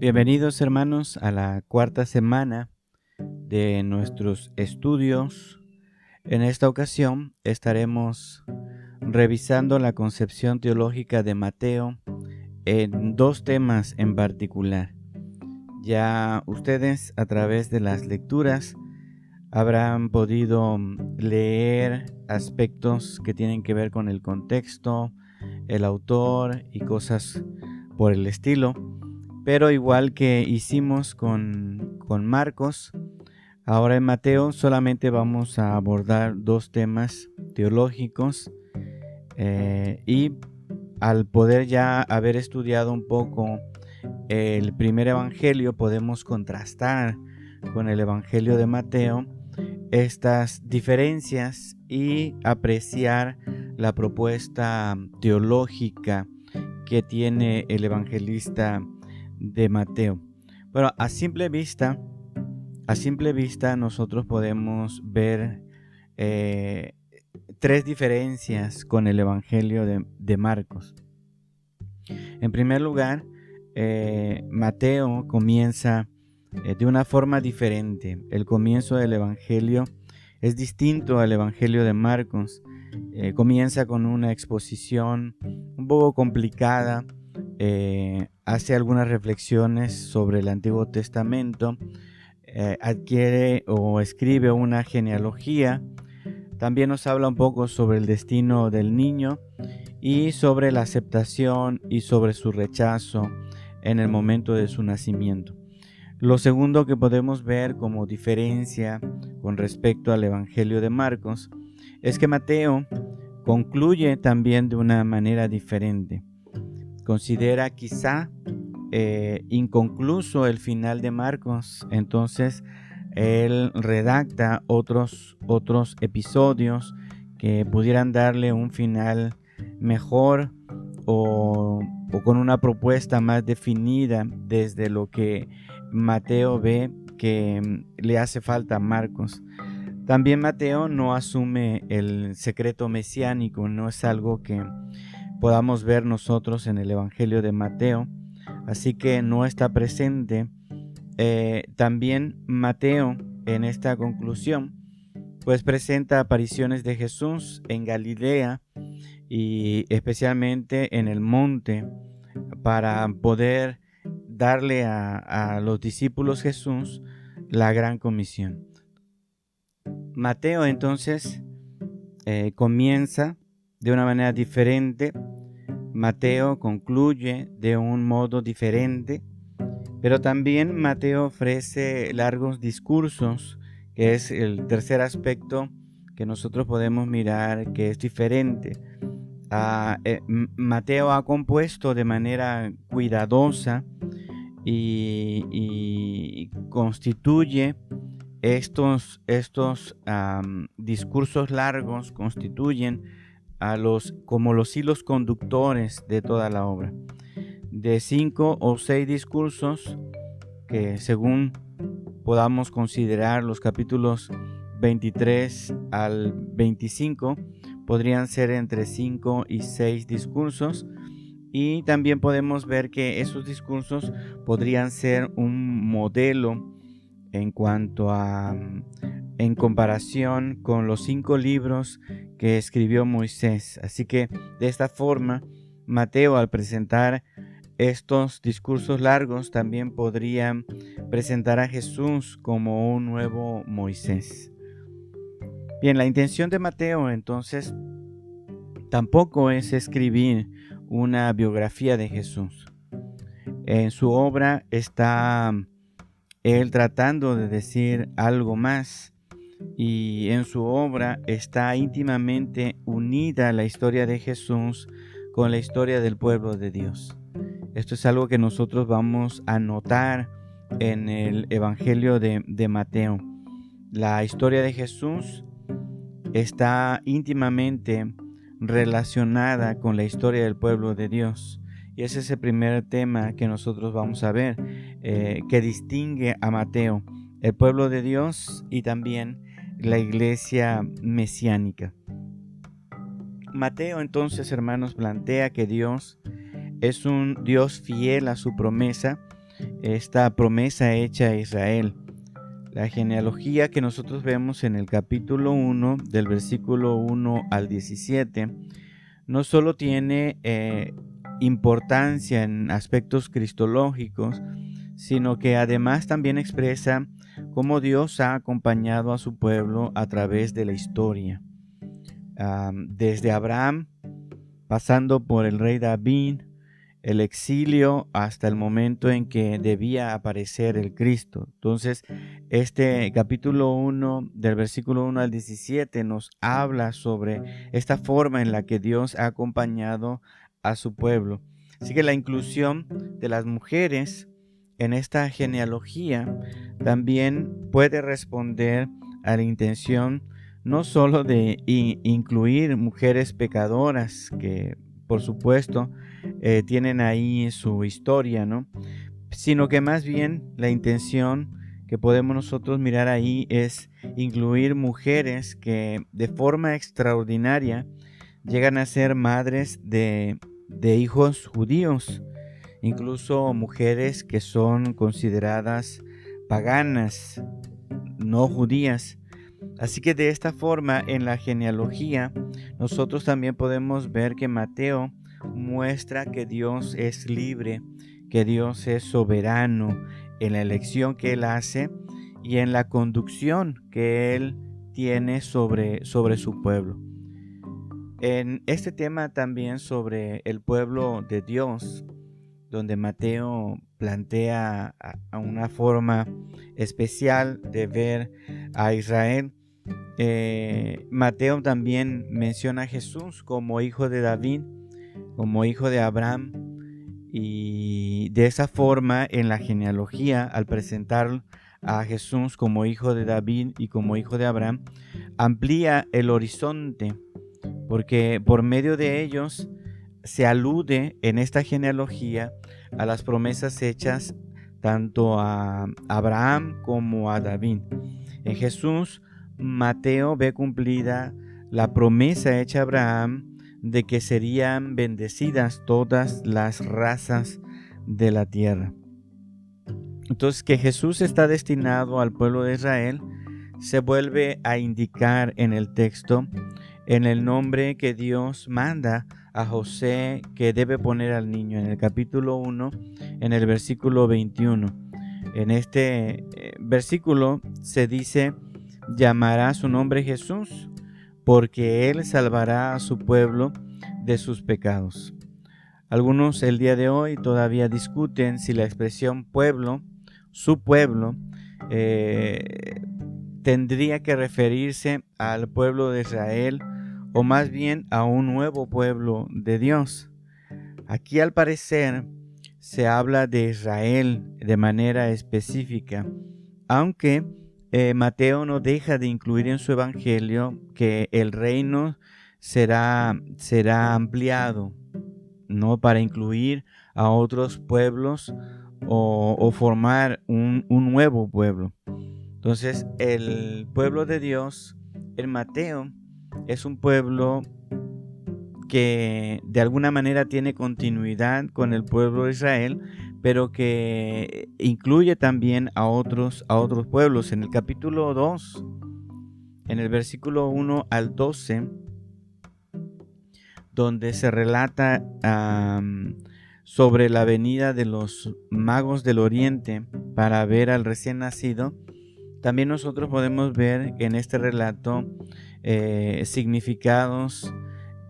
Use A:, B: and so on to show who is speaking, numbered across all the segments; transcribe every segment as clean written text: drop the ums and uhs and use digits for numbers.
A: Bienvenidos hermanos a la cuarta semana de nuestros estudios. En esta ocasión estaremos revisando la concepción teológica de Mateo en dos temas en particular. Ya ustedes a través de las lecturas habrán podido leer aspectos que tienen que ver con el contexto, el autor y cosas por el estilo. Pero igual que hicimos con Marcos, ahora en Mateo solamente vamos a abordar dos temas teológicos y al poder ya haber estudiado un poco el primer evangelio, podemos contrastar con el evangelio de Mateo estas diferencias y apreciar la propuesta teológica que tiene el evangelista de Mateo. Bueno, a simple vista nosotros podemos ver tres diferencias con el evangelio de Marcos. En primer lugar, Mateo comienza de una forma diferente. El comienzo del evangelio es distinto al evangelio de Marcos. Comienza con una exposición un poco complicada, hace algunas reflexiones sobre el Antiguo Testamento, adquiere o escribe una genealogía, también nos habla un poco sobre el destino del niño y sobre la aceptación y sobre su rechazo en el momento de su nacimiento. Lo segundo que podemos ver como diferencia con respecto al Evangelio de Marcos es que Mateo concluye también de una manera diferente. Considera quizá inconcluso el final de Marcos, entonces él redacta otros episodios que pudieran darle un final mejor o con una propuesta más definida desde lo que Mateo ve que le hace falta a Marcos. También Mateo no asume el secreto mesiánico, no es algo que podamos ver nosotros en el Evangelio de Mateo, así que no está presente. También Mateo en esta conclusión pues presenta apariciones de Jesús en Galilea y especialmente en el monte para poder darle a los discípulos Jesús la gran comisión. Mateo entonces comienza de una manera diferente. Mateo concluye de un modo diferente, pero también Mateo ofrece largos discursos, que es el tercer aspecto que nosotros podemos mirar que es diferente. Mateo ha compuesto de manera cuidadosa y constituye estos discursos largos, constituyen como los hilos conductores de toda la obra. De 5 o 6 discursos que según podamos considerar los capítulos 23 al 25 podrían ser entre 5 y 6 discursos, y también podemos ver que esos discursos podrían ser un modelo en comparación con los 5 libros que escribió Moisés. Así que de esta forma Mateo, al presentar estos discursos largos, también podría presentar a Jesús como un nuevo Moisés. Bien, la intención de Mateo entonces tampoco es escribir una biografía de Jesús. En su obra está él tratando de decir algo más, y en su obra está íntimamente unida la historia de Jesús con la historia del pueblo de Dios. Esto es algo que nosotros vamos a notar en el Evangelio de Mateo. La historia de Jesús está íntimamente relacionada con la historia del pueblo de Dios. Y ese es el primer tema que nosotros vamos a ver, que distingue a Mateo, el pueblo de Dios y también la iglesia mesiánica. Mateo entonces, hermanos, plantea que Dios es un Dios fiel a su promesa, esta promesa hecha a Israel. La genealogía que nosotros vemos en el capítulo 1, del versículo 1 al 17, no solo tiene importancia en aspectos cristológicos, sino que además también expresa cómo Dios ha acompañado a su pueblo a través de la historia. Desde Abraham, pasando por el rey David, el exilio, hasta el momento en que debía aparecer el Cristo. Entonces, este capítulo 1, del versículo 1 al 17, nos habla sobre esta forma en la que Dios ha acompañado a su pueblo. Así que la inclusión de las mujeres en esta genealogía también puede responder a la intención no solo de incluir mujeres pecadoras que, por supuesto, tienen ahí su historia, ¿no? Sino que más bien la intención que podemos nosotros mirar ahí es incluir mujeres que de forma extraordinaria llegan a ser madres de hijos judíos, incluso mujeres que son consideradas paganas, no judías. Así que de esta forma, en la genealogía, nosotros también podemos ver que Mateo muestra que Dios es libre, que Dios es soberano en la elección que Él hace y en la conducción que Él tiene sobre su pueblo. En este tema también sobre el pueblo de Dios, donde Mateo plantea a una forma especial de ver a Israel, Mateo también menciona a Jesús como hijo de David, como hijo de Abraham, y de esa forma en la genealogía, al presentar a Jesús como hijo de David y como hijo de Abraham, amplía el horizonte, porque por medio de ellos se alude en esta genealogía a las promesas hechas tanto a Abraham como a David. En Jesús, Mateo ve cumplida la promesa hecha a Abraham de que serían bendecidas todas las razas de la tierra. Entonces, que Jesús está destinado al pueblo de Israel se vuelve a indicar en el texto, en el nombre que Dios manda a José que debe poner al niño, en el capítulo 1, en el versículo 21. En este versículo se dice: llamará su nombre Jesús, porque Él salvará a su pueblo de sus pecados. Algunos el día de hoy todavía discuten si la expresión pueblo, su pueblo, tendría que referirse al pueblo de Israel o más bien a un nuevo pueblo de Dios. Aquí, al parecer, se habla de Israel de manera específica, aunque Mateo no deja de incluir en su evangelio que el reino será ampliado, ¿no?, para incluir a otros pueblos o formar un nuevo pueblo. Entonces, el pueblo de Dios en Mateo es un pueblo que de alguna manera tiene continuidad con el pueblo de Israel, pero que incluye también a otros pueblos. En el capítulo 2, en el versículo 1 al 12, donde se relata sobre la venida de los magos del oriente para ver al recién nacido, también nosotros podemos ver en este relato significados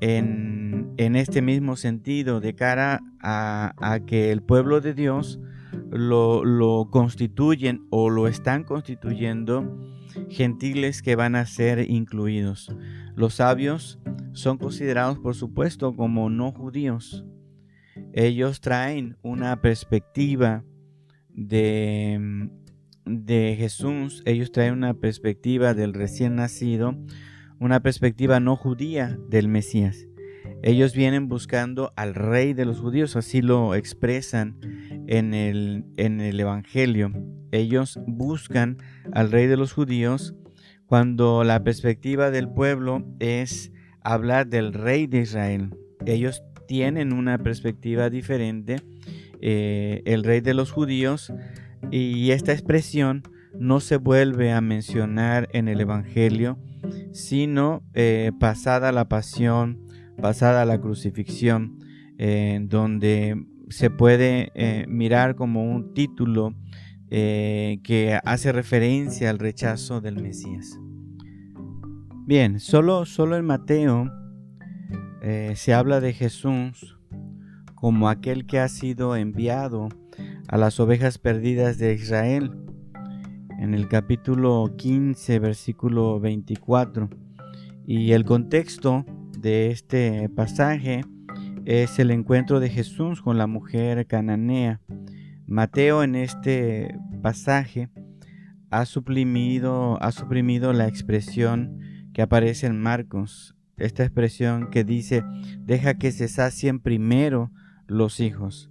A: en este mismo sentido, de cara a que el pueblo de Dios lo constituyen o lo están constituyendo gentiles que van a ser incluidos. Los sabios son considerados, por supuesto, como no judíos. Ellos traen una perspectiva de Jesús, ellos traen una perspectiva del recién nacido, una perspectiva no judía del Mesías. Ellos vienen buscando al rey de los judíos, así lo expresan en el evangelio. Ellos buscan al rey de los judíos cuando la perspectiva del pueblo es hablar del rey de Israel. Ellos tienen una perspectiva diferente el rey de los judíos, y esta expresión no se vuelve a mencionar en el Evangelio, sino pasada la pasión, pasada la crucifixión, donde se puede mirar como un título que hace referencia al rechazo del Mesías. Bien, solo en Mateo se habla de Jesús como aquel que ha sido enviado a las ovejas perdidas de Israel. En el capítulo 15, versículo 24. Y el contexto de este pasaje es el encuentro de Jesús con la mujer cananea. Mateo en este pasaje ha suprimido la expresión que aparece en Marcos, esta expresión que dice: deja que se sacien primero los hijos.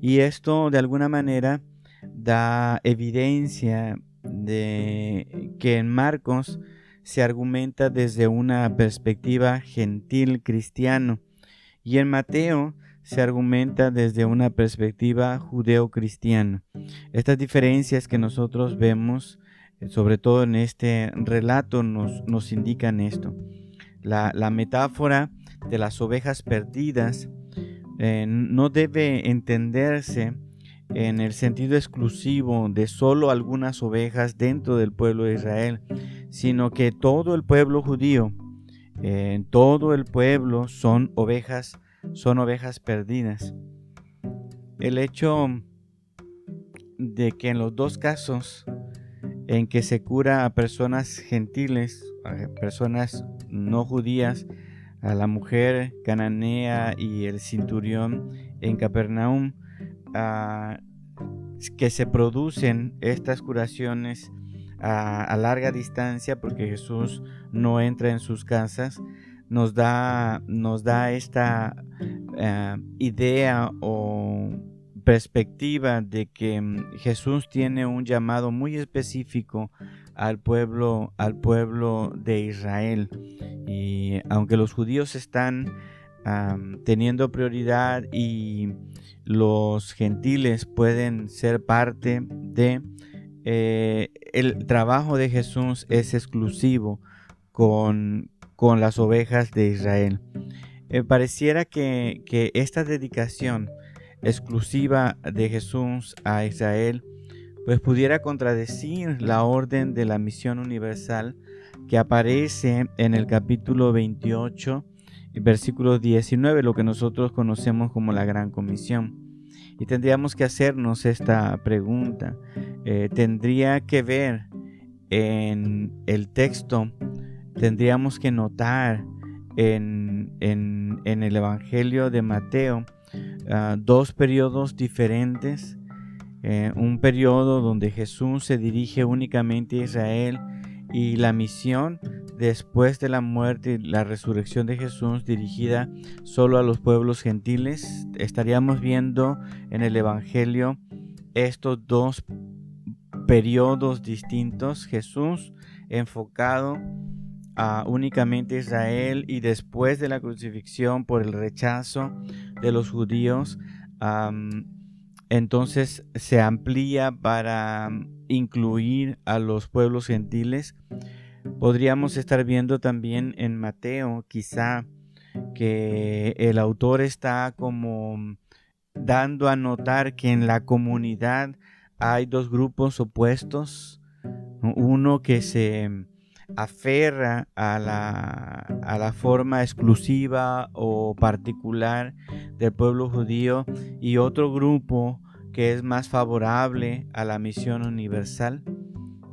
A: Y esto de alguna manera da evidencia de que en Marcos se argumenta desde una perspectiva gentil cristiano, y en Mateo se argumenta desde una perspectiva judeo-cristiana. Estas diferencias que nosotros vemos, sobre todo en este relato, nos indican esto. La metáfora de las ovejas perdidas no debe entenderse en el sentido exclusivo de solo algunas ovejas dentro del pueblo de Israel, sino que todo el pueblo judío, todo el pueblo son ovejas perdidas. El hecho de que en los dos casos en que se cura a personas gentiles, a personas no judías, a la mujer cananea y el centurión en Capernaum, que se producen estas curaciones a larga distancia, porque Jesús no entra en sus casas, nos da esta idea o perspectiva de que Jesús tiene un llamado muy específico al pueblo de Israel. Y aunque los judíos están teniendo prioridad y los gentiles pueden ser parte de el trabajo de Jesús, es exclusivo con las ovejas de Israel. Pareciera que esta dedicación exclusiva de Jesús a Israel pues pudiera contradecir la orden de la misión universal que aparece en el capítulo 28, versículo 19, lo que nosotros conocemos como la Gran Comisión. Y tendríamos que hacernos esta pregunta. Tendría que ver en el texto, tendríamos que notar en el Evangelio de Mateo dos periodos diferentes. Un periodo donde Jesús se dirige únicamente a Israel, y la misión después de la muerte y la resurrección de Jesús dirigida solo a los pueblos gentiles. Estaríamos viendo en el Evangelio estos dos periodos distintos: Jesús enfocado a únicamente Israel, y después de la crucifixión, por el rechazo de los judíos, entonces se amplía para incluir a los pueblos gentiles. Podríamos estar viendo también en Mateo, quizá, que el autor está como dando a notar que en la comunidad hay dos grupos opuestos. Uno que se aferra a la forma exclusiva o particular del pueblo judío, y otro grupo que es más favorable a la misión universal,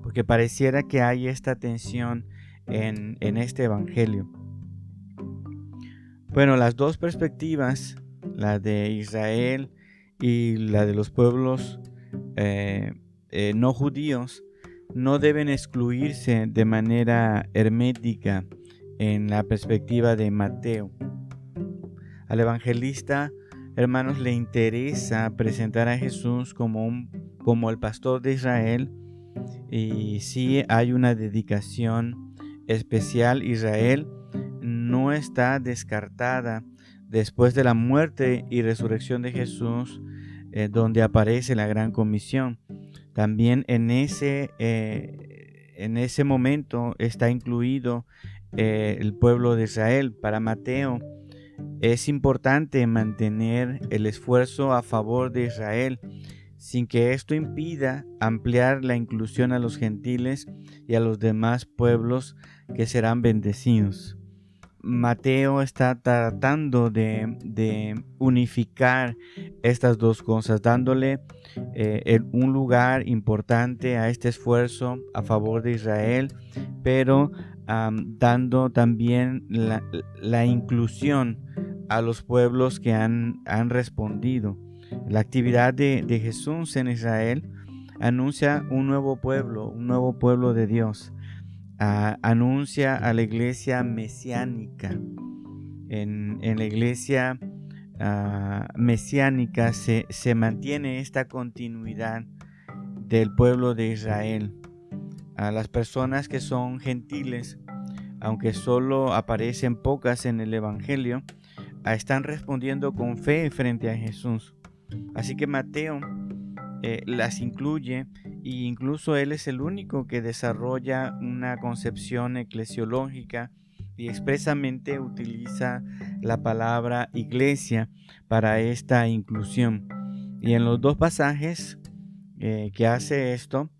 A: porque pareciera que hay esta tensión en este evangelio. Bueno, las dos perspectivas, la de Israel y la de los pueblos no judíos, no deben excluirse de manera hermética en la perspectiva de Mateo. Al evangelista, hermanos, le interesa presentar a Jesús como el pastor de Israel, y sí hay una dedicación especial. Israel no está descartada después de la muerte y resurrección de Jesús. donde aparece la Gran Comisión. También en ese momento está incluido el pueblo de Israel. Para Mateo es importante mantener el esfuerzo a favor de Israel, sin que esto impida ampliar la inclusión a los gentiles y a los demás pueblos que serán bendecidos. Mateo está tratando de unificar estas dos cosas, dándole un lugar importante a este esfuerzo a favor de Israel, pero dando también la inclusión a los pueblos que han respondido. La actividad de Jesús en Israel anuncia un nuevo pueblo de Dios. Anuncia a la iglesia mesiánica. En la iglesia mesiánica se mantiene esta continuidad del pueblo de Israel. A las personas que son gentiles, aunque solo aparecen pocas en el Evangelio, están respondiendo con fe frente a Jesús. Así que Mateo las incluye, e incluso él es el único que desarrolla una concepción eclesiológica y expresamente utiliza la palabra iglesia para esta inclusión. Y en los dos pasajes que hace esto,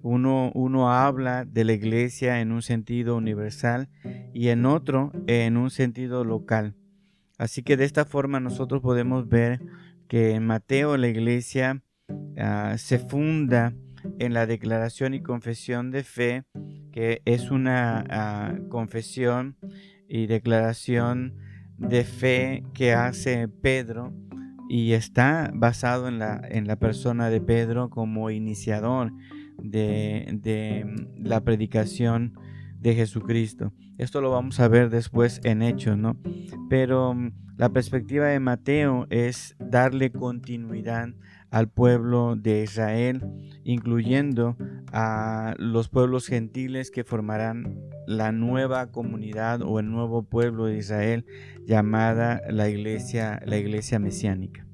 A: uno habla de la iglesia en un sentido universal y en otro en un sentido local. Así que de esta forma nosotros podemos ver que en Mateo la iglesia se funda en la declaración y confesión de fe, que es una confesión y declaración de fe que hace Pedro, y está basado en la persona de Pedro como iniciador de la predicación de Jesucristo. Esto lo vamos a ver después en Hechos, ¿no? Pero la perspectiva de Mateo es darle continuidad al pueblo de Israel, incluyendo a los pueblos gentiles que formarán la nueva comunidad o el nuevo pueblo de Israel llamada la iglesia mesiánica.